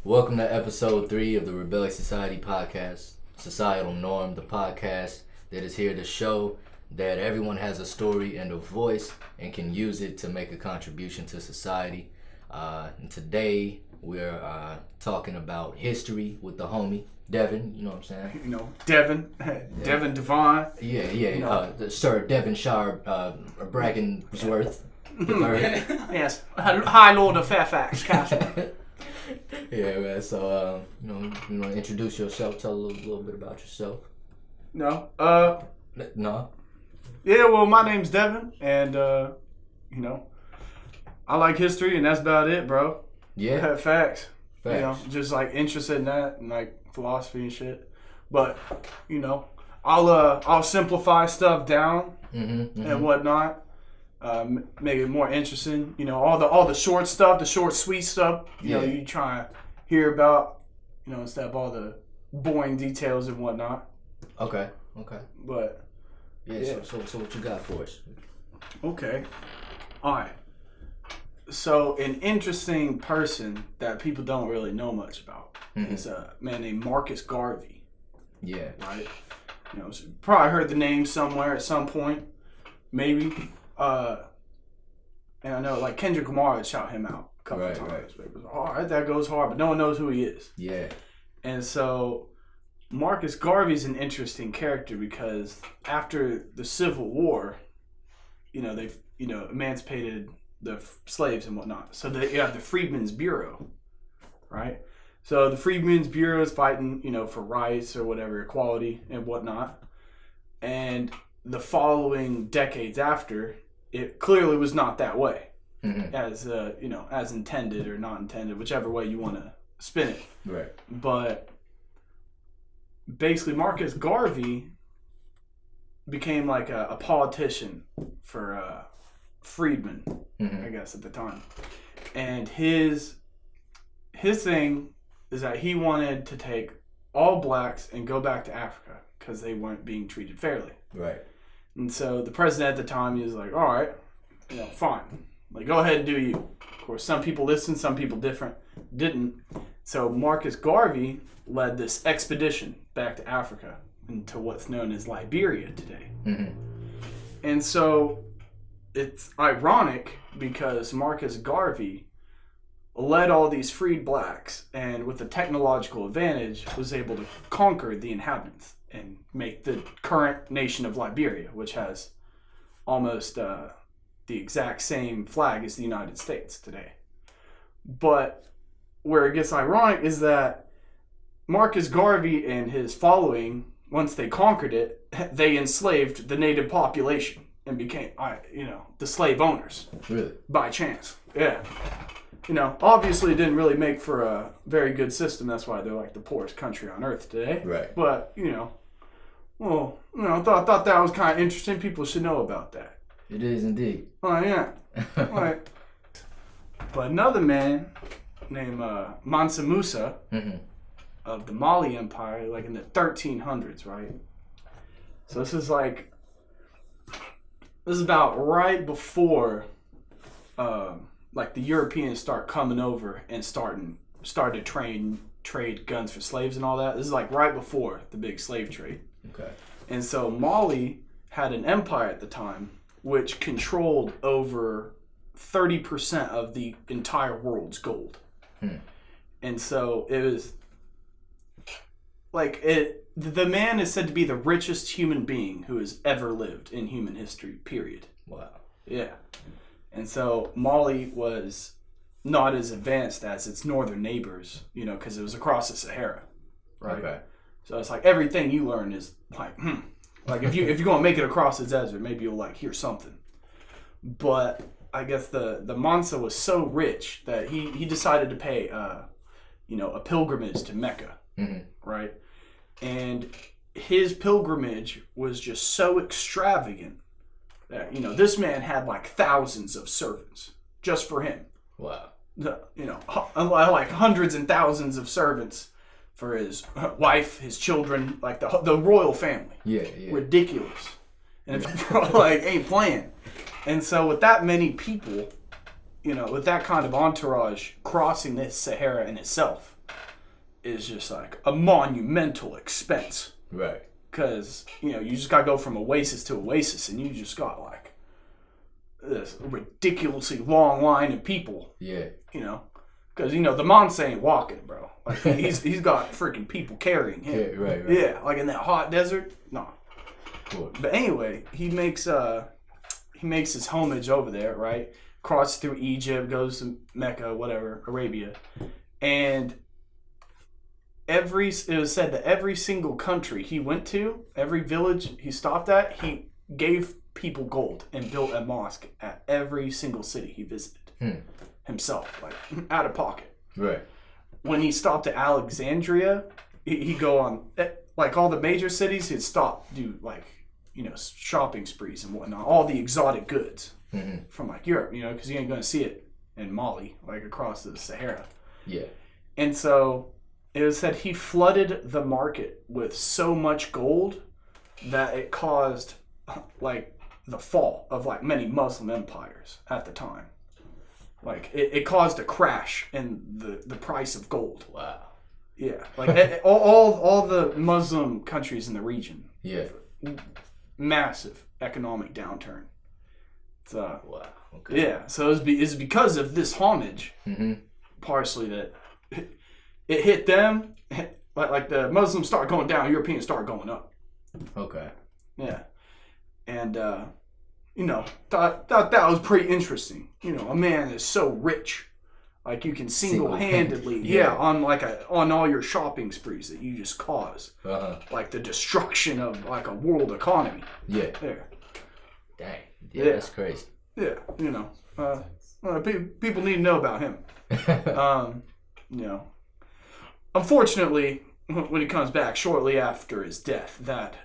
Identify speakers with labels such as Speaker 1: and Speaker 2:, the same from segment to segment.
Speaker 1: Welcome to episode 3 of the Rebellious Society podcast, Societal Norm, the podcast that is here to show that everyone has a story and a voice and can use it to make a contribution to society. And today we're talking about history with the homie, Devin, you know what I'm saying?
Speaker 2: You know, Devin, Devin Devon.
Speaker 1: Sir Devin Sharp, Braggensworth.
Speaker 2: Yes, High Lord of Fairfax Castle.
Speaker 1: Yeah, man. So, you want to introduce yourself? Tell a little bit about yourself.
Speaker 2: No.
Speaker 1: No.
Speaker 2: Yeah. Well, my name's Devin, and I like history, and that's about it, bro.
Speaker 1: Yeah.
Speaker 2: Facts. Just like interested in that, and like philosophy and shit. But I'll simplify stuff down and whatnot. Make it more interesting. All the short stuff, the short sweet stuff. You try to hear about. Instead of all the boring details and whatnot.
Speaker 1: Okay.
Speaker 2: But
Speaker 1: yeah. So what you got for us?
Speaker 2: Okay. All right. So an interesting person that people don't really know much about is a man named Marcus Garvey.
Speaker 1: Yeah.
Speaker 2: Right. Probably heard the name somewhere at some point, maybe. And I know like Kendrick Lamar had shout him out a couple of times. Right. It was all right, that goes hard, but no one knows who he is.
Speaker 1: Yeah.
Speaker 2: And so Marcus Garvey's an interesting character because after the Civil War, they've emancipated the slaves and whatnot. So you have the Freedmen's Bureau, right? So the Freedmen's Bureau is fighting, for rights or whatever, equality and whatnot. And the following decades after, it clearly was not that way, as as intended or not intended, whichever way you want to spin it.
Speaker 1: Right.
Speaker 2: But basically, Marcus Garvey became like a politician for freedmen, I guess at the time, and his thing is that he wanted to take all blacks and go back to Africa because they weren't being treated fairly.
Speaker 1: Right.
Speaker 2: And so the president at the time, he was like, all right, fine. Like, go ahead and do you. Of course, some people listened, some people didn't. So Marcus Garvey led this expedition back to Africa into what's known as Liberia today. And so it's ironic because Marcus Garvey led all these freed blacks and with a technological advantage was able to conquer the inhabitants and make the current nation of Liberia, which has almost the exact same flag as the United States today. But where it gets ironic is that Marcus Garvey and his following, once they conquered it, they enslaved the native population and became, the slave owners.
Speaker 1: Really?
Speaker 2: By chance. Yeah. Obviously it didn't really make for a very good system. That's why they're like the poorest country on earth today.
Speaker 1: Right.
Speaker 2: But, I thought that was kind of interesting. People should know about that.
Speaker 1: It is indeed.
Speaker 2: Oh, yeah. Right. But another man named Mansa Musa of the Mali Empire, like in the 1300s, right? So this is about right before the Europeans start coming over and started to trade guns for slaves and all that. This is like right before the big slave trade.
Speaker 1: Okay. And
Speaker 2: so Mali had an empire at the time which controlled over 30% of the entire world's gold. And so it was the man is said to be the richest human being who has ever lived in human history, period.
Speaker 1: Wow.
Speaker 2: Yeah. And so Mali was not as advanced as its northern neighbors, because it was across the Sahara, right? Okay. So it's like everything you learn is like if you're gonna make it across the desert, maybe you'll hear something. But I guess the Mansa was so rich that he decided to pay a pilgrimage to Mecca, right? And his pilgrimage was just so extravagant that this man had like thousands of servants just for him.
Speaker 1: Wow.
Speaker 2: Like hundreds and thousands of servants for his wife, his children, like the royal family.
Speaker 1: Yeah.
Speaker 2: Ridiculous. And ain't playing. And so with that many people, with that kind of entourage crossing this Sahara in itself, is just like a monumental expense.
Speaker 1: Right.
Speaker 2: Because, you know, you just got to go from oasis to oasis, and you just got like this ridiculously long line of people.
Speaker 1: Yeah.
Speaker 2: You know, because, you know, the Mansa ain't walking, bro. Like, he's got freaking people carrying him.
Speaker 1: Yeah, right.
Speaker 2: Yeah, like in that hot desert. No.
Speaker 1: Cool.
Speaker 2: But anyway, he makes his homage over there, right? Crosses through Egypt, goes to Mecca, whatever, Arabia, and it was said that every single country he went to, every village he stopped at, he gave people gold and built a mosque at every single city he visited himself, like out of pocket.
Speaker 1: Right.
Speaker 2: When he stopped at Alexandria, he'd go on, like all the major cities, he'd stop, do like, you know, shopping sprees and whatnot, all the exotic goods from like Europe, you know, because you ain't going to see it in Mali, like across the Sahara.
Speaker 1: Yeah.
Speaker 2: And so it was said he flooded the market with so much gold that it caused like the fall of like many Muslim empires at the time. Like it caused a crash in the price of gold.
Speaker 1: Wow.
Speaker 2: Yeah, like all the Muslim countries in the region.
Speaker 1: Yeah.
Speaker 2: Massive economic downturn. So,
Speaker 1: wow. Okay.
Speaker 2: Yeah, so it's because of this homage, partially, that it hit them. Like the Muslims start going down, Europeans start going up.
Speaker 1: Okay.
Speaker 2: Yeah, and you know, thought that was pretty interesting. You know, a man that's so rich, like you can single-handedly, on all your shopping sprees that you just cause, like the destruction of like a world economy.
Speaker 1: Yeah.
Speaker 2: There.
Speaker 1: Dang. Yeah, that's crazy.
Speaker 2: Yeah, you know, people need to know about him. You know, unfortunately, when he comes back shortly after his death, that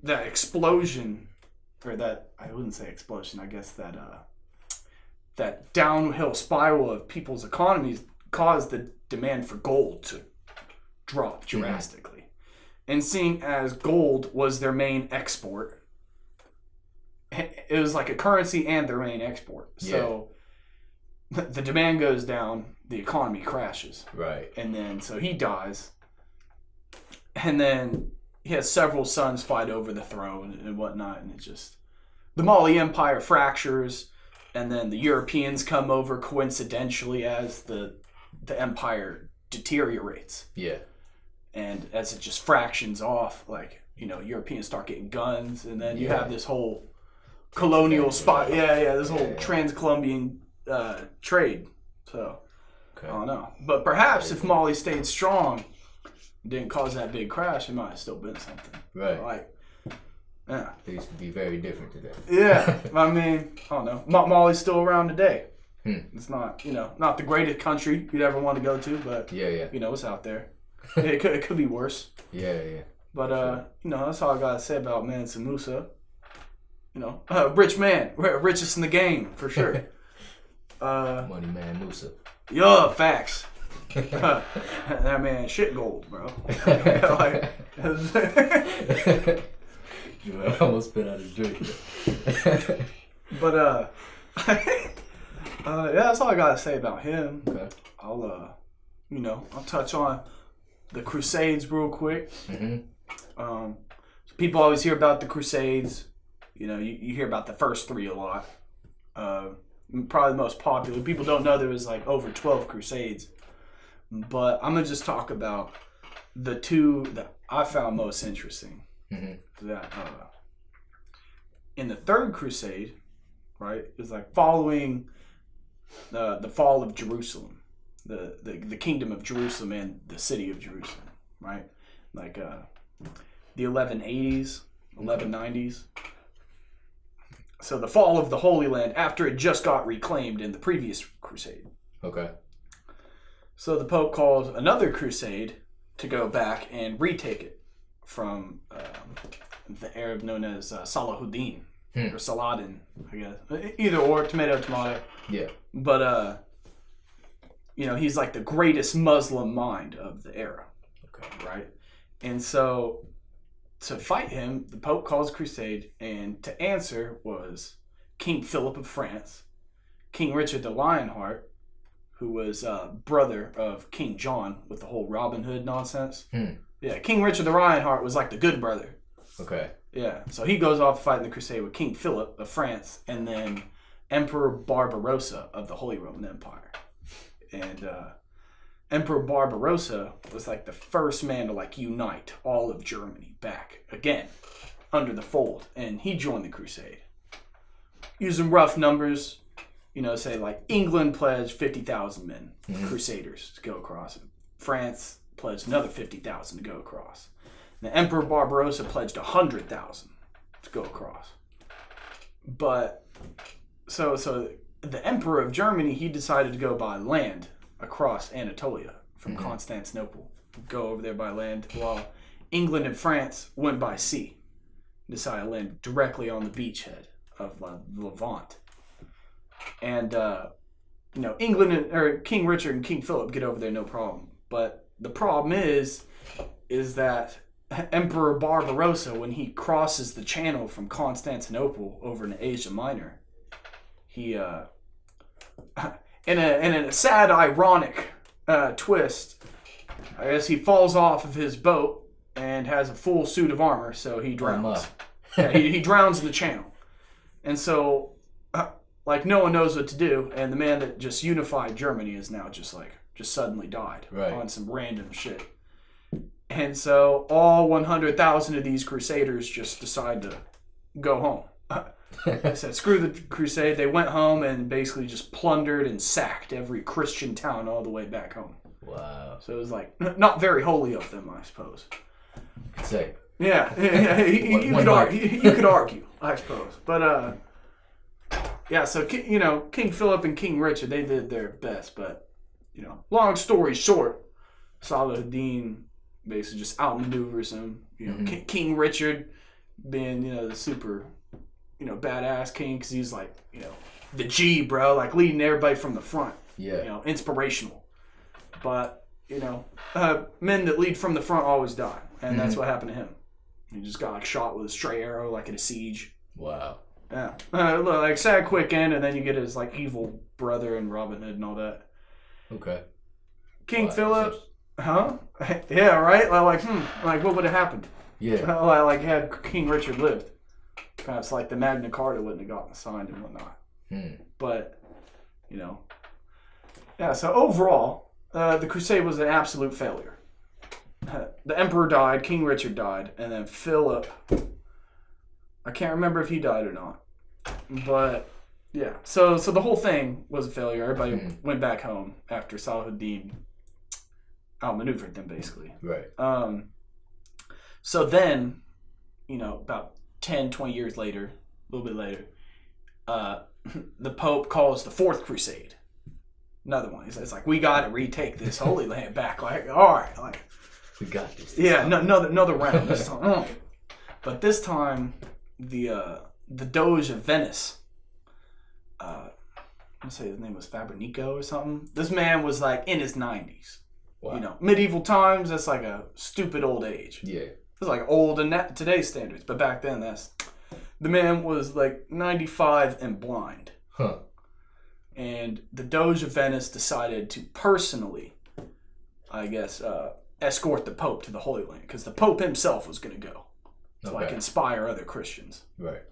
Speaker 2: explosion, or that, I wouldn't say explosion, I guess that downhill spiral of people's economies caused the demand for gold to drop drastically. And seeing as gold was their main export, it was like a currency and their main export. So the demand goes down, the economy crashes.
Speaker 1: Right.
Speaker 2: And then, so he dies. And then he has several sons fight over the throne and whatnot. And it just, the Mali Empire fractures. And then the Europeans come over coincidentally as the empire deteriorates.
Speaker 1: Yeah.
Speaker 2: And as it just fractions off, like, you know, Europeans start getting guns. And then you have this whole colonial spot, this whole trans-Columbian trade. So I don't know, but perhaps if Mali stayed strong, didn't cause that big crash, it might have still been something.
Speaker 1: Right.
Speaker 2: Like, yeah,
Speaker 1: things could be very different today.
Speaker 2: Yeah, I mean, I don't know. Mali's still around today. It's not, you know, not the greatest country you'd ever want to go to, but you know, it's out there. It could be worse.
Speaker 1: Yeah.
Speaker 2: But you know, that's all I gotta say about Mansa Musa. You know, rich man, richest in the game for sure.
Speaker 1: Money man Musa.
Speaker 2: Yeah, facts. That man shit gold, bro. Like,
Speaker 1: I almost spit out his drink.
Speaker 2: But that's all I gotta say about him.
Speaker 1: Okay.
Speaker 2: I'll touch on the Crusades real quick. So people always hear about the Crusades. You know, you hear about the first three a lot. Probably the most popular. People don't know there was like over 12 Crusades. But I'm going to just talk about the two that I found most interesting. That in the Third Crusade, right, it was like following the fall of Jerusalem, the kingdom of Jerusalem and the city of Jerusalem, right? Like the 1180s, 1190s. So the fall of the Holy Land after it just got reclaimed in the previous crusade.
Speaker 1: Okay.
Speaker 2: So the Pope calls another crusade to go back and retake it from the Arab known as Salahuddin or Saladin, I guess. Either or, tomato.
Speaker 1: Yeah.
Speaker 2: But you know, he's like the greatest Muslim mind of the era.
Speaker 1: Okay.
Speaker 2: Right? And so to fight him, the Pope calls a crusade, and to answer was King Philip of France, King Richard the Lionheart, who was brother of King John with the whole Robin Hood nonsense.
Speaker 1: Hmm.
Speaker 2: Yeah, King Richard the Lionheart was like the good brother.
Speaker 1: Okay.
Speaker 2: Yeah, so he goes off fighting the crusade with King Philip of France and then Emperor Barbarossa of the Holy Roman Empire. And Emperor Barbarossa was like the first man to like unite all of Germany back again under the fold, and he joined the crusade. Using rough numbers, say like England pledged 50,000 men, crusaders, to go across. France pledged another 50,000 to go across. And the Emperor Barbarossa pledged 100,000 to go across. But so the Emperor of Germany, he decided to go by land across Anatolia from Constantinople, go over there by land, while England and France went by sea, decided to land directly on the beachhead of Levant. And England or King Richard and King Philip get over there no problem. But the problem is that Emperor Barbarossa, when he crosses the channel from Constantinople over into Asia Minor, he in a sad, ironic twist, I guess he falls off of his boat and has a full suit of armor, so he drowns. He drowns in the channel. And so, no one knows what to do, and the man that just unified Germany is now just suddenly died on some random shit. And so all 100,000 of these crusaders just decide to go home. They said, screw the crusade. They went home and basically just plundered and sacked every Christian town all the way back home.
Speaker 1: Wow.
Speaker 2: So it was not very holy of them, I suppose.
Speaker 1: Say.
Speaker 2: Yeah. You could argue, I suppose. But, so, King Philip and King Richard, they did their best. But, long story short, Saladin basically just outmaneuvers him. King Richard being, the super, badass king, because he's like, the G, bro, like leading everybody from the front.
Speaker 1: Yeah.
Speaker 2: Inspirational. But, men that lead from the front always die. And that's what happened to him. He just got shot with a stray arrow like in a siege.
Speaker 1: Wow.
Speaker 2: Yeah. Sad quick end, and then you get his evil brother and Robin Hood and all that.
Speaker 1: Okay.
Speaker 2: King Philip, huh? Yeah, right? What would have happened?
Speaker 1: Yeah.
Speaker 2: Had King Richard lived. Perhaps the Magna Carta wouldn't have gotten signed and whatnot. But, yeah, so overall, the crusade was an absolute failure. The emperor died, King Richard died, and then Philip, I can't remember if he died or not. But, yeah. So the whole thing was a failure. Everybody went back home after Saladin outmaneuvered them, basically.
Speaker 1: Right.
Speaker 2: So then, about 10, 20 years later, a little bit later, the Pope calls the Fourth Crusade. Another one. It's we got to retake this Holy Land back. All right.
Speaker 1: We got this.
Speaker 2: Yeah, another round this time. But this time, the Doge of Venice, let's say his name was Fabrinico or something. This man was in his 90s. Wow. Medieval times, that's a stupid old age.
Speaker 1: Yeah.
Speaker 2: It's old in today's standards, but back then the man was 95 and blind.
Speaker 1: Huh.
Speaker 2: And the Doge of Venice decided to personally, I guess, escort the Pope to the Holy Land, because the Pope himself was going to go to inspire other Christians. Right.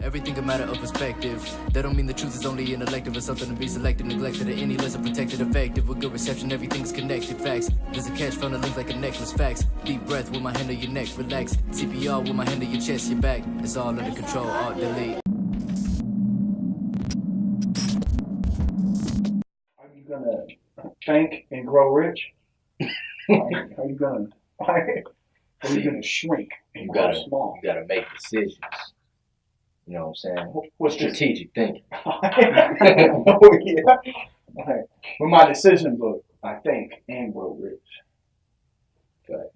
Speaker 3: Everything a matter of perspective. That don't mean the truth is only an elective or something to be selected, neglected, or any less protected, effective. With good reception, everything's connected. Facts. There's a catch from the link like a necklace. Facts. Deep breath with my hand on your neck. Relax. CPR with my hand on your chest, your back. It's all under control. Alt delete.
Speaker 2: Are you gonna think and grow rich? Are you gonna shrink and grow small?
Speaker 1: You gotta make decisions. You know what I'm saying?
Speaker 2: What's
Speaker 1: strategic thinking?
Speaker 2: Oh, yeah. With my decision book, I think and grow rich.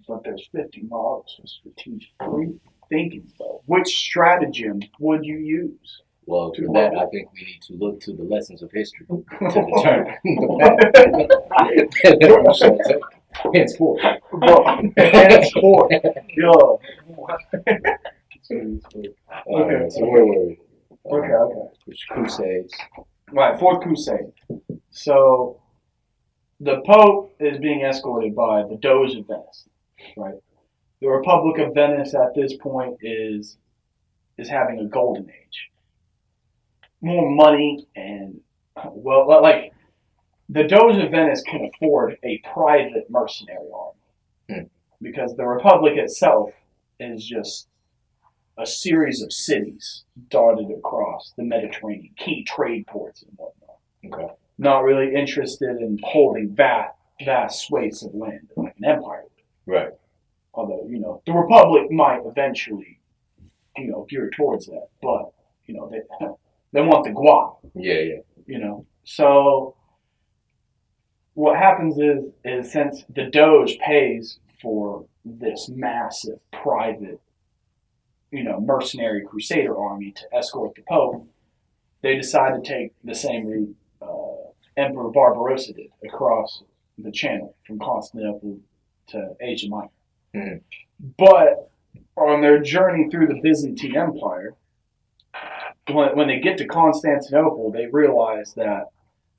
Speaker 2: But there's 50 models for strategic thinking, though. Which stratagem would you use?
Speaker 1: Well, for that, I think we need to look to the lessons of history to determine the henceforth. Henceforth.
Speaker 2: Yo.
Speaker 1: So where were we?
Speaker 2: Okay.
Speaker 1: Crusades.
Speaker 2: Right, Fourth Crusade. So the Pope is being escorted by the Doge of Venice, right? The Republic of Venice at this point is having a golden age. More money and, well, like, the Doge of Venice can afford a private mercenary army because the Republic itself is just a series of cities dotted across the Mediterranean, key trade ports and whatnot.
Speaker 1: Okay.
Speaker 2: Not really interested in holding vast swathes of land like an empire would.
Speaker 1: Right.
Speaker 2: Although, the Republic might eventually, gear towards that. But, they want the guap.
Speaker 1: Yeah.
Speaker 2: So what happens is since the Doge pays for this massive private, mercenary crusader army to escort the Pope, they decide to take the same route Emperor Barbarossa did across the channel from Constantinople to Asia Minor.
Speaker 1: Mm-hmm.
Speaker 2: But on their journey through the Byzantine Empire, when they get to Constantinople, they realize that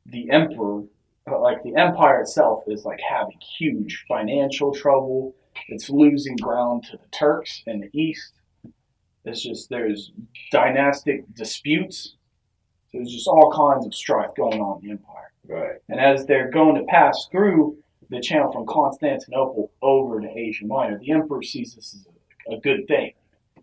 Speaker 2: the emperor, like the empire itself, is like having huge financial trouble. It's losing ground to the Turks in the east. It's just, there's dynastic disputes. So there's just all kinds of strife going on in the empire.
Speaker 1: Right.
Speaker 2: And as they're going to pass through the channel from Constantinople over to Asia Minor, the emperor sees this as a good thing.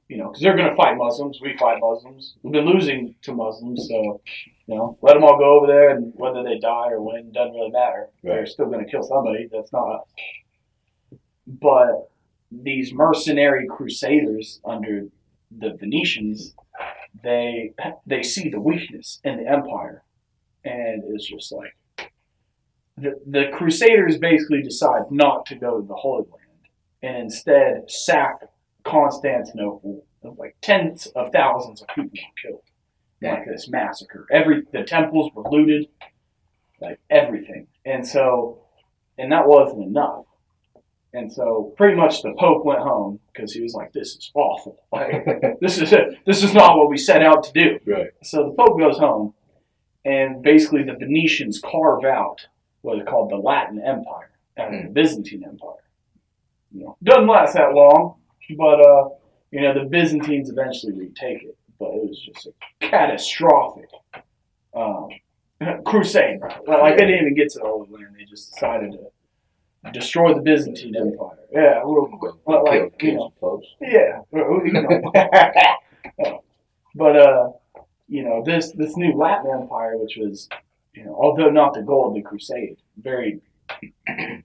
Speaker 2: Because they're going to fight Muslims. We fight Muslims. We've been losing to Muslims, so, let them all go over there, and whether they die or win, doesn't really matter. Right. They're still going to kill somebody. That's not us. But these mercenary crusaders under the Venetians, they see the weakness in the empire, and it's just like the crusaders basically decide not to go to the Holy Land and instead sack Constantinople. Like tens of thousands of people were killed, like this massacre. The temples were looted, like everything, and that wasn't enough. And so pretty much the Pope went home because he was like, "This is awful. Like, this is not what we set out to do."
Speaker 1: Right.
Speaker 2: So the Pope goes home, and basically the Venetians carve out what is called the Latin Empire and the Byzantine Empire. Doesn't last that long, but the Byzantines eventually retake it. But it was just a catastrophic crusade. Like they didn't even get to the Holy Land; they just decided to destroy the Byzantine Empire. Yeah, real quick. Yeah, But this new Latin Empire, which was, although not the goal of the Crusade, very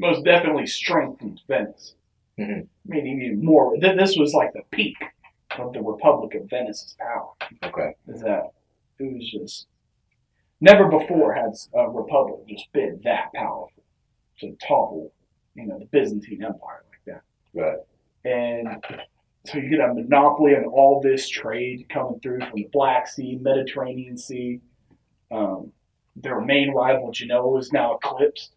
Speaker 2: most definitely strengthened Venice.
Speaker 1: Mm-hmm.
Speaker 2: Maybe even more. This was like the peak of the Republic of Venice's power.
Speaker 1: Okay.
Speaker 2: Is that it was just never before has a republic just been that powerful to topple, the Byzantine Empire like that.
Speaker 1: Right.
Speaker 2: And so you get a monopoly on all this trade coming through from the Black Sea, Mediterranean Sea. Their main rival, Genoa, is now eclipsed.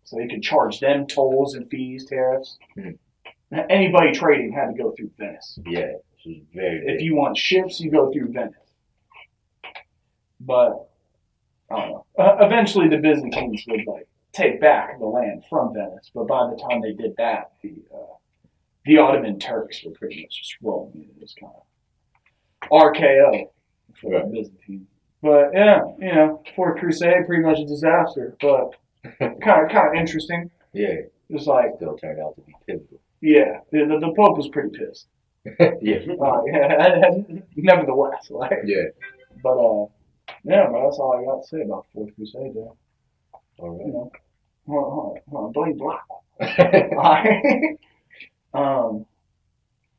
Speaker 2: So they could charge them tolls and fees, tariffs. Mm-hmm. Anybody trading had to go through Venice.
Speaker 1: Yeah, this is very big.
Speaker 2: If you want ships, you go through Venice. But, I don't know. Eventually the Byzantines would, take back the land from Venice. But by the time they did that, the Ottoman Turks were pretty much just rolling. It was kind of RKO for the Byzantines. But, yeah, Fourth Crusade, pretty much a disaster. But kind of interesting.
Speaker 1: Yeah.
Speaker 2: It's
Speaker 1: still turned out to be pivotal.
Speaker 2: Yeah, the Pope was pretty pissed.
Speaker 1: Yeah.
Speaker 2: Nevertheless,
Speaker 1: yeah.
Speaker 2: But that's all I got to say about the Fourth Crusade there.
Speaker 1: All right.
Speaker 2: Hold on, blame black.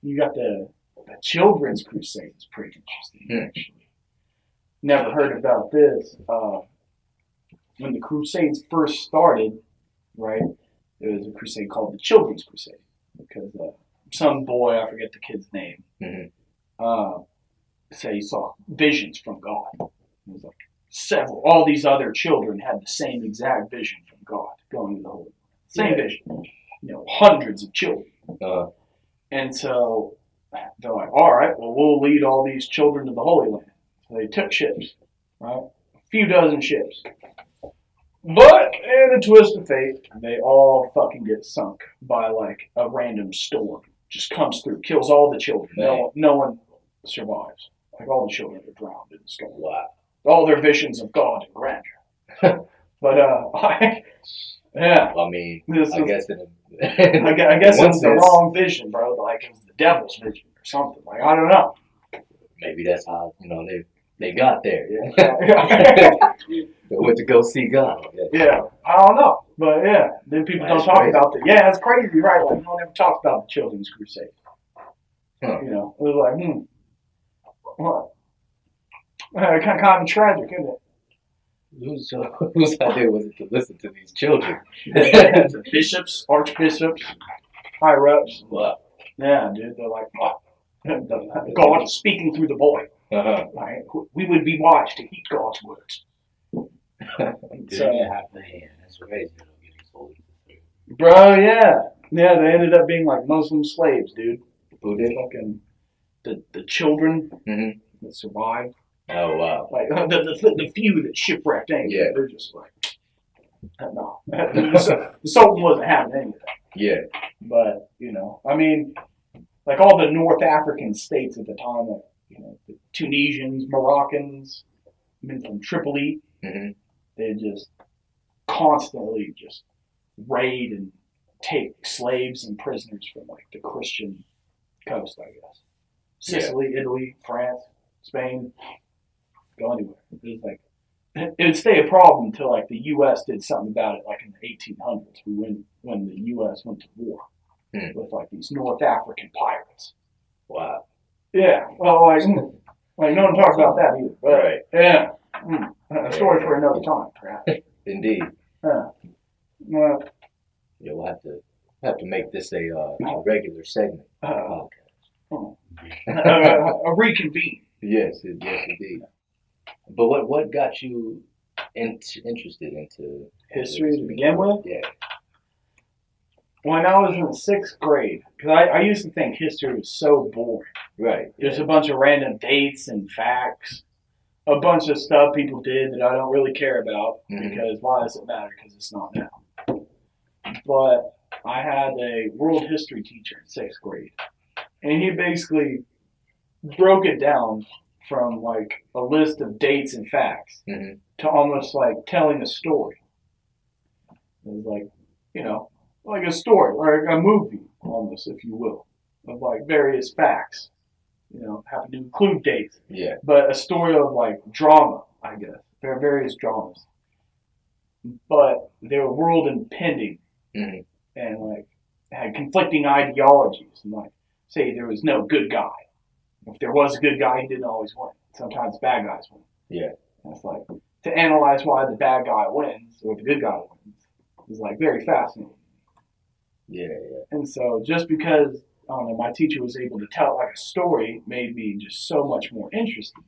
Speaker 2: You got the Children's Crusade. It's pretty interesting, actually. Never heard about this. When the Crusades first started, right, there was a crusade called the Children's Crusade because some boy, I forget the kid's name, said he saw visions from God. It was like all these other children had the same exact vision from God going to the Holy Land. Same vision. Hundreds of children. And so they're like, all right, well, we'll lead all these children to the Holy Land. So they took ships right? A few dozen ships. But in a twist of fate, they all fucking get sunk by like a random storm. Just comes through, kills all the children. No one survives. Like all the children are drowned in the storm.
Speaker 1: Wow.
Speaker 2: All their visions of God and grandeur. But yeah.
Speaker 1: I mean,
Speaker 2: I
Speaker 1: guess
Speaker 2: it's the wrong vision, bro. Like it was the devil's vision or something. Like I don't know.
Speaker 1: Maybe that's how they got there.
Speaker 2: Yeah.
Speaker 1: They went to go see God.
Speaker 2: Yeah, I don't know, but yeah. Then people don't talk about it. Yeah, it's crazy, right? Like no one ever talks about the Children's Crusade.
Speaker 1: Huh.
Speaker 2: You know, it was like, what? Kind of tragic, isn't it?
Speaker 1: Whose idea was it to listen to these children?
Speaker 2: Bishops, archbishops, higher ups.
Speaker 1: Wow.
Speaker 2: Yeah, dude. They're like, what? God is speaking through the boy.
Speaker 1: Uh-huh.
Speaker 2: Right? We would be wise to heed God's words.
Speaker 1: That's crazy.
Speaker 2: Bro, yeah. Yeah, they ended up being like Muslim slaves, dude.
Speaker 1: Who did?
Speaker 2: Fucking the children that survived.
Speaker 1: Oh, wow.
Speaker 2: Like the few that shipwrecked anyway, they're just like, no. The Sultan wasn't having any of that.
Speaker 1: Yeah.
Speaker 2: But, I mean, like all the North African states at the time, like, the Tunisians, Moroccans, men from Tripoli, they just constantly just raid and take slaves and prisoners from like the Christian coast, I guess. Sicily, Italy, France, Spain, go anywhere. It was like it would stay a problem until like the U.S. did something about it, like in the 1800s, when the U.S. went to war with like these North African pirates.
Speaker 1: Wow.
Speaker 2: Yeah. Well, like no one talks about that either. But,
Speaker 1: right.
Speaker 2: Yeah. A story for another time, perhaps.
Speaker 1: Indeed.
Speaker 2: Well,
Speaker 1: yeah, we'll have to make this a regular segment.
Speaker 2: A reconvene.
Speaker 1: Yes, indeed. But what got you interested into
Speaker 2: history to begin with?
Speaker 1: Yeah.
Speaker 2: When I was in the 6th grade, because I used to think history was so boring.
Speaker 1: Right.
Speaker 2: There's a bunch of random dates and facts, a bunch of stuff people did that I don't really care about because why does it matter? Because it's not now. But I had a world history teacher in 6th grade, and he basically broke it down from like a list of dates and facts to almost like telling a story. It was like, like a story, or a movie almost, if you will, of like various facts. Happen to include dates.
Speaker 1: Yeah.
Speaker 2: But a story of like drama, I guess. There are various dramas. But they were world impending and like had conflicting ideologies. And like, say there was no good guy. If there was a good guy, he didn't always win. Sometimes bad guys win.
Speaker 1: Yeah.
Speaker 2: And it's like, to analyze why the bad guy wins, or the good guy wins, is like very fascinating.
Speaker 1: Yeah.
Speaker 2: And so just because, I don't know, my teacher was able to tell like a story made me just so much more interested.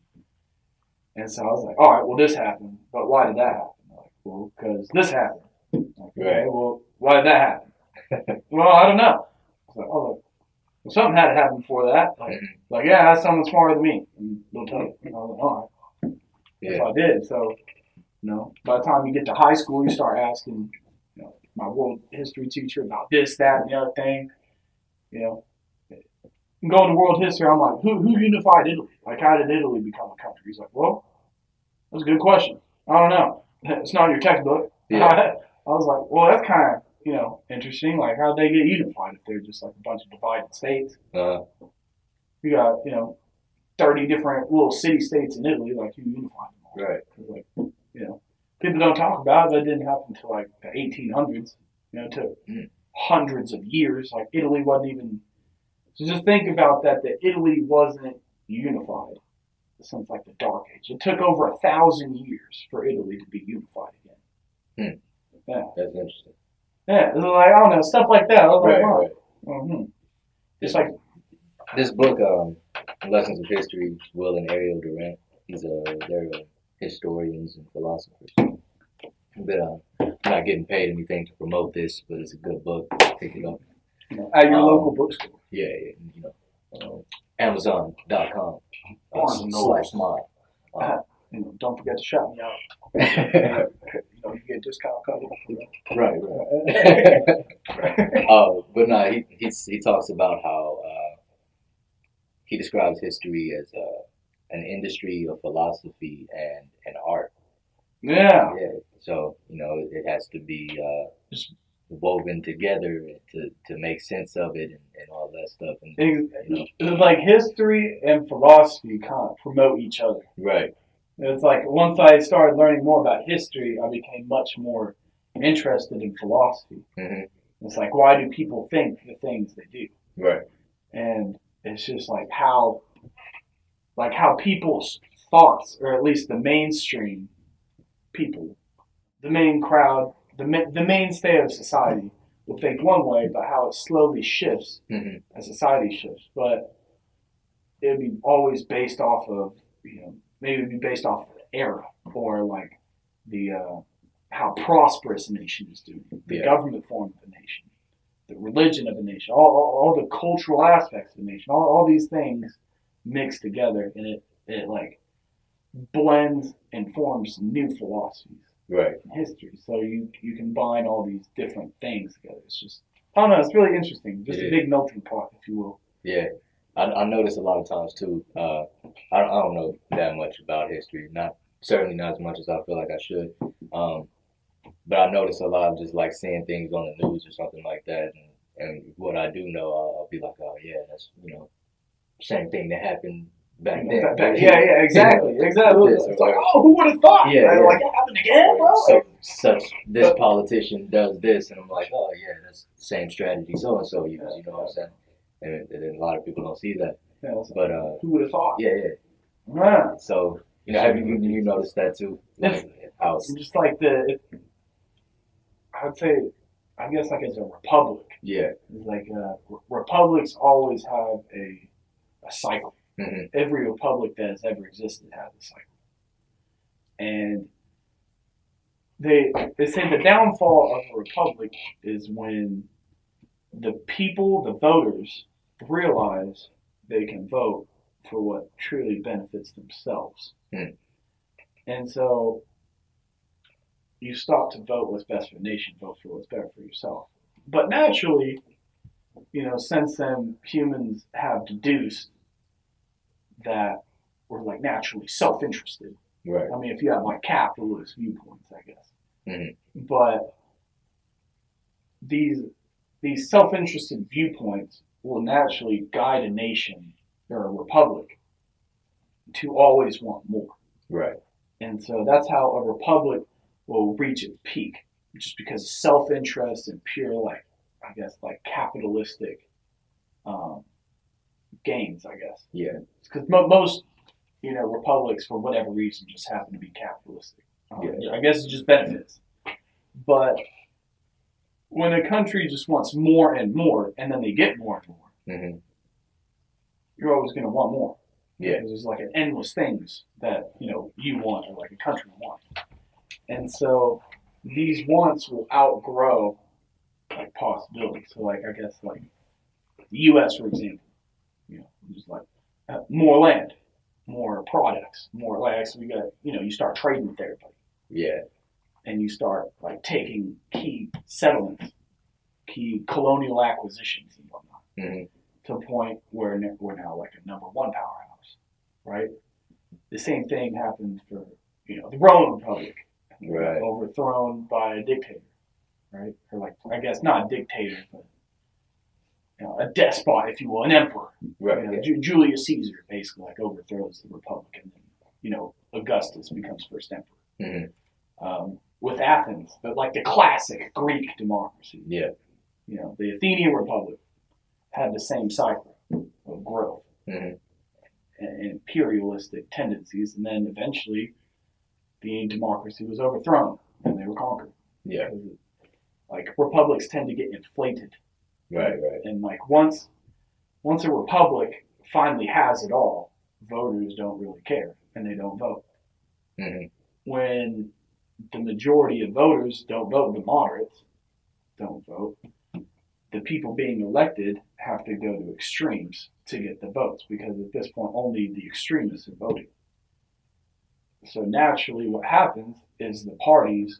Speaker 2: And so I was like, all right, well, this happened, but why did that happen? Like, well, because this happened. Like, okay, well, why did that happen? Well, I don't know. I was like, oh, well, something had to happen before that. Like, yeah, that's someone smarter than me. And they'll tell you. And I was like, all right. Yeah. So I did. So, by the time you get to high school, you start asking, my world history teacher about this, that, and the other thing. Going to world history, I'm like, who unified Italy? Like, how did Italy become a country? He's like, well, that's a good question. I don't know. It's not in your textbook. Yeah. I was like, well, that's kind of, interesting. Like, how'd they get unified if they're just like a bunch of divided states? You got, 30 different little city-states in Italy, like, you unified them all.
Speaker 1: Right.
Speaker 2: Like, people don't talk about it. That didn't happen until like the 1800s. It took hundreds of years. Like Italy wasn't even. So just think about that Italy wasn't unified since like the Dark Age. It took over 1,000 years for Italy to be unified again. Yeah.
Speaker 1: That's interesting.
Speaker 2: Yeah, it was like, I don't know, stuff like that. I was like, wow.
Speaker 1: Right.
Speaker 2: Just like
Speaker 1: this book, Lessons of History, Will and Ariel Durant. They're historians and philosophers. But I'm not getting paid anything to promote this, but it's a good book. Pick it up.
Speaker 2: At your local bookstore.
Speaker 1: Yeah, Amazon.com /smile.
Speaker 2: don't forget to shout me out. You get discount code.
Speaker 1: Right. But no, he talks about how he describes history as an industry of philosophy and art.
Speaker 2: Yeah.
Speaker 1: Yeah. So it has to be woven together to make sense of it and all that stuff. And
Speaker 2: it's like history and philosophy kind of promote each other.
Speaker 1: Right.
Speaker 2: It's like once I started learning more about history, I became much more interested in philosophy.
Speaker 1: Mm-hmm.
Speaker 2: It's like, why do people think the things they do?
Speaker 1: Right.
Speaker 2: And it's just like how people's thoughts, or at least the mainstream people, the main crowd, the mainstay of society will think one way, but how it slowly shifts as society shifts. But it would be always based off of, maybe it would be based off of the era, or like the how prosperous a nation is doing, the government form of the nation, the religion of the nation, all the cultural aspects of the nation, all these things mixed together, and it like blends and forms new philosophies.
Speaker 1: Right.
Speaker 2: In history. So you combine all these different things together. It's just, I don't know, it's really interesting. Just a big melting pot, if you will.
Speaker 1: Yeah. I notice a lot of times too, I don't know that much about history. Certainly not as much as I feel like I should. But I notice a lot of just like seeing things on the news or something like that, and what I do know, I'll be like, oh yeah, that's same thing that happened back then.
Speaker 2: Yeah, exactly. It's like, oh, who would have thought?
Speaker 1: Yeah,
Speaker 2: Like, it happened again, bro?
Speaker 1: This politician does this, and I'm like, oh yeah, that's the same strategy so and so uses. You know what I'm saying? And a lot of people don't see that.
Speaker 2: Yeah,
Speaker 1: but
Speaker 2: who would have thought?
Speaker 1: Yeah. So have you noticed that too? How it's
Speaker 2: just like I would say, I guess like as a republic.
Speaker 1: Yeah.
Speaker 2: It's like republics always have a cycle.
Speaker 1: Mm-hmm.
Speaker 2: Every republic that has ever existed has a cycle. And they say the downfall of a republic is when the people, the voters, realize they can vote for what truly benefits themselves.
Speaker 1: Mm.
Speaker 2: And so you stop to vote what's best for the nation, vote for what's better for yourself. But naturally, since then, humans have deduced that we're like naturally self-interested.
Speaker 1: Right.
Speaker 2: I mean, if you have like capitalist viewpoints, I guess.
Speaker 1: Mm-hmm.
Speaker 2: But these self-interested viewpoints will naturally guide a nation or a republic to always want more.
Speaker 1: Right.
Speaker 2: And so that's how a republic will reach its peak, just because of self-interest and pure, like, I guess, like capitalistic gains, I guess.
Speaker 1: Yeah.
Speaker 2: Because most, republics, for whatever reason, just happen to be capitalistic. I guess it's just benefits. But when a country just wants more and more, and then they get more and more,
Speaker 1: mm-hmm.
Speaker 2: you're always going to want more.
Speaker 1: Yeah.
Speaker 2: Because there's like an endless things that, you want, or like a country wants. And so these wants will outgrow like possibilities. So like, I guess like the U.S., for example, just like more land, more products, more like, so we got, you start trading with everybody.
Speaker 1: Yeah.
Speaker 2: And you start like taking key settlements, key colonial acquisitions and whatnot,
Speaker 1: mm-hmm.
Speaker 2: to a point where we're now like a number one powerhouse, right? The same thing happened for, the Roman Republic.
Speaker 1: Right.
Speaker 2: Overthrown by a dictator, right? Or like, I guess not a dictator, but a despot, if you will, an emperor.
Speaker 1: Right.
Speaker 2: Julius Caesar basically like overthrows the republic, and then Augustus becomes first emperor.
Speaker 1: Mm-hmm.
Speaker 2: With Athens, but like the classic Greek democracy.
Speaker 1: Yeah.
Speaker 2: The Athenian Republic had the same cycle of growth
Speaker 1: mm-hmm.
Speaker 2: and imperialistic tendencies, and then eventually the democracy was overthrown and they were conquered.
Speaker 1: Yeah.
Speaker 2: Like republics tend to get inflated.
Speaker 1: Right.
Speaker 2: And like once a republic finally has it all, voters don't really care and they don't vote.
Speaker 1: Mm-hmm.
Speaker 2: When the majority of voters don't vote, the moderates don't vote, the people being elected have to go to extremes to get the votes, because at this point only the extremists are voting. So naturally, what happens is the parties'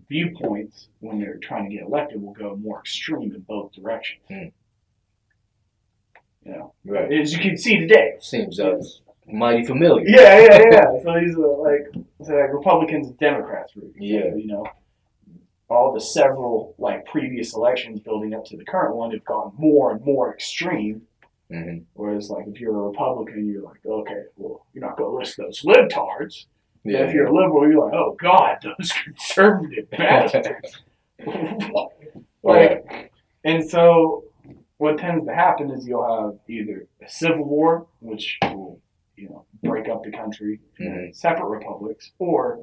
Speaker 2: viewpoints, when they're trying to get elected, will go more extreme in both directions. You know,
Speaker 1: Right.
Speaker 2: as you can see today.
Speaker 1: Seems mighty familiar.
Speaker 2: Yeah. So these are like Republicans and Democrats, for example,
Speaker 1: Yeah.
Speaker 2: You know, all the several like previous elections building up to the current one have gone more and more extreme.
Speaker 1: Mm-hmm.
Speaker 2: Whereas, like, if you're a Republican, you're like, okay, well, you're not going to list those libtards.
Speaker 1: Yeah.
Speaker 2: But if you're a liberal, you're like, oh God, those conservative bastards. Like, and so what tends to happen is you'll have either a civil war, which will, you know, break up the country,
Speaker 1: Mm-hmm.
Speaker 2: separate republics, or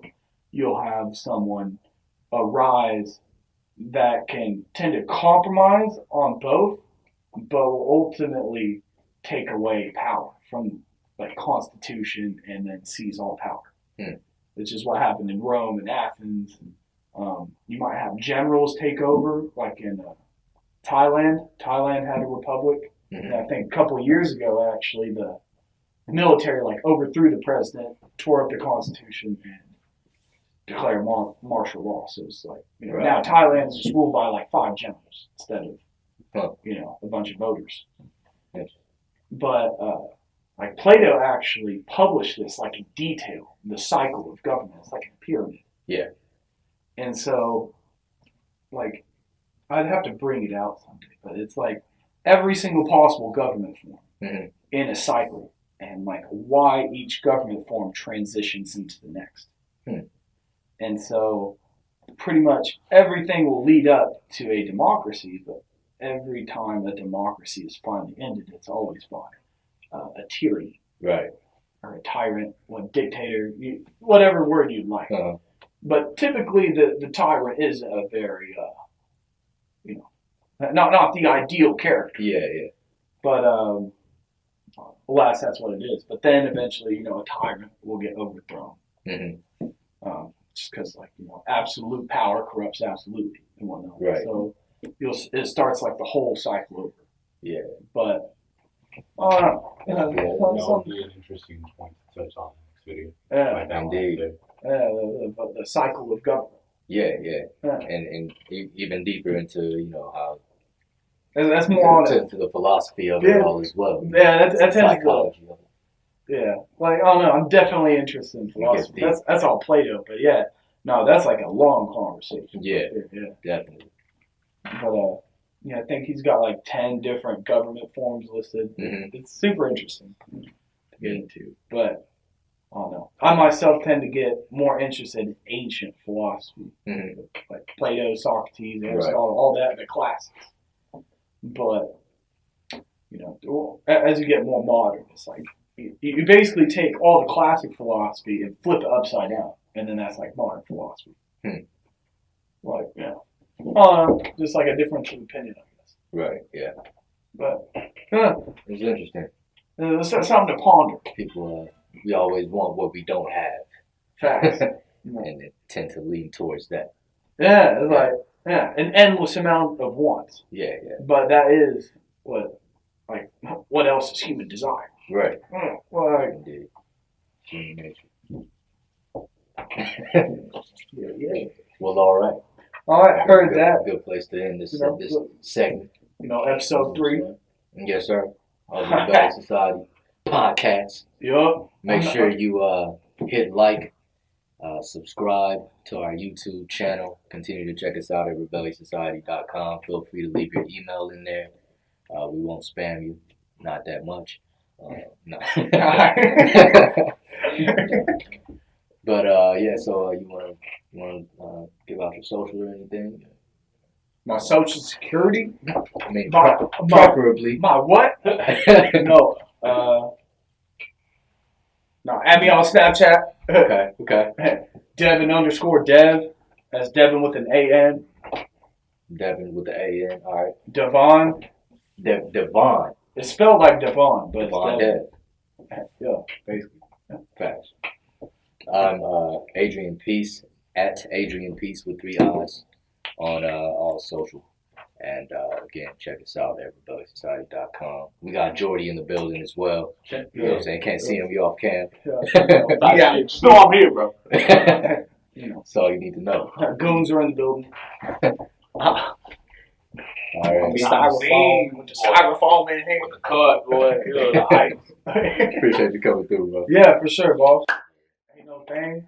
Speaker 2: you'll have someone arise that can tend to compromise on both, but will ultimately take away power from like Constitution and then seize all power, which is what happened in Rome and Athens. You might have generals take over, like in Thailand. Thailand had a republic, and I think a couple of years ago, actually, the military like overthrew the president, tore up the Constitution, and declared martial law. So it's like, you know, now Thailand is just ruled by like 5 generals instead of you know, a bunch of voters. But like Plato actually published this like in detail, the cycle of government. It's like a pyramid.
Speaker 1: Yeah.
Speaker 2: And so, like, I'd have to bring it out someday, but it's like every single possible government form in a cycle, and like why each government form transitions into the next. And so, pretty much everything will lead up to a democracy, but every time a democracy is finally ended, it's always by a tyranny.
Speaker 1: Right.
Speaker 2: Or a tyrant, or a dictator, whatever word you'd like. But typically the tyrant is a very, you know, not the ideal character.
Speaker 1: Yeah.
Speaker 2: But, alas, that's what it is. But then eventually, you know, a tyrant will get overthrown. Just because, like, you know, absolute power corrupts absolutely and whatnot.
Speaker 1: Right.
Speaker 2: So it starts like the whole cycle over.
Speaker 1: Yeah.
Speaker 2: But I don't know.
Speaker 4: That would be an interesting point to touch on in the next video.
Speaker 2: Yeah.
Speaker 1: Indeed.
Speaker 2: The cycle of government.
Speaker 1: Yeah. And even deeper into, you know, how
Speaker 2: that's more on
Speaker 1: to the philosophy of it all as well.
Speaker 2: Yeah, that's
Speaker 1: psychology of it.
Speaker 2: Yeah, like, I don't know, I'm definitely interested in philosophy. That's all Plato, but yeah, no, that's like a long conversation.
Speaker 1: Yeah,
Speaker 2: yeah,
Speaker 1: definitely.
Speaker 2: But yeah, I think he's got like 10 different government forms listed. It's super interesting to get into, but I don't know. I myself tend to get more interested in ancient philosophy, like Plato, Socrates, Aristotle, all that, the classics. But you know, as you get more modern, it's like you basically take all the classic philosophy and flip it upside down, and then that's like modern philosophy. Like, yeah, just like a difference of opinion, I guess.
Speaker 1: Right. Yeah.
Speaker 2: But
Speaker 1: it's interesting.
Speaker 2: It's something to ponder.
Speaker 1: People, we always want what we don't have.
Speaker 2: Facts.
Speaker 1: And they tend to lean towards that.
Speaker 2: Yeah, it's like an endless amount of wants.
Speaker 1: Yeah.
Speaker 2: But that is what else is human desire?
Speaker 1: Right.
Speaker 2: Well,
Speaker 1: Indeed. Human nature.
Speaker 2: yeah.
Speaker 1: Well, all right.
Speaker 2: I heard that.
Speaker 1: Good place to end this this segment.
Speaker 2: You know, episode 3.
Speaker 1: Yes, sir. Of the Rebellious Society podcast.
Speaker 2: Yup.
Speaker 1: Make sure you hit like, subscribe to our YouTube channel. Continue to check us out at REBELLIOUSOCIETY.com. Feel free to leave your email in there. We won't spam you. Not that much. No. But yeah, so you wanna give out your social or anything?
Speaker 2: My social security?
Speaker 1: I mean, preferably.
Speaker 2: My what? No. No, add me on Snapchat.
Speaker 1: Okay.
Speaker 2: Devin _Dev. That's Devin with an A-N.
Speaker 1: Devin with the A-N. All right.
Speaker 2: Devon.
Speaker 1: Devon.
Speaker 2: It's spelled like Devon, but
Speaker 1: Devon
Speaker 2: it's Devin.
Speaker 1: Dev.
Speaker 2: Yeah, basically.
Speaker 1: Facts. I'm Adrian Peace, at Adrian Peace with 3 I's on all social. And again, check us out at REBELLIOUSOCIETY.com. We got Jordy in the building as well. You know what I'm saying? Can't see him, you off cam.
Speaker 2: Yeah, just know I'm here, bro.
Speaker 1: That's all you need to know.
Speaker 2: Goons are in the building.
Speaker 1: All right.
Speaker 2: With the styrofoam in here.
Speaker 4: With the cut, boy. The ice.
Speaker 1: Appreciate you coming through, bro.
Speaker 2: Yeah, for sure, boss. Ain't no thing.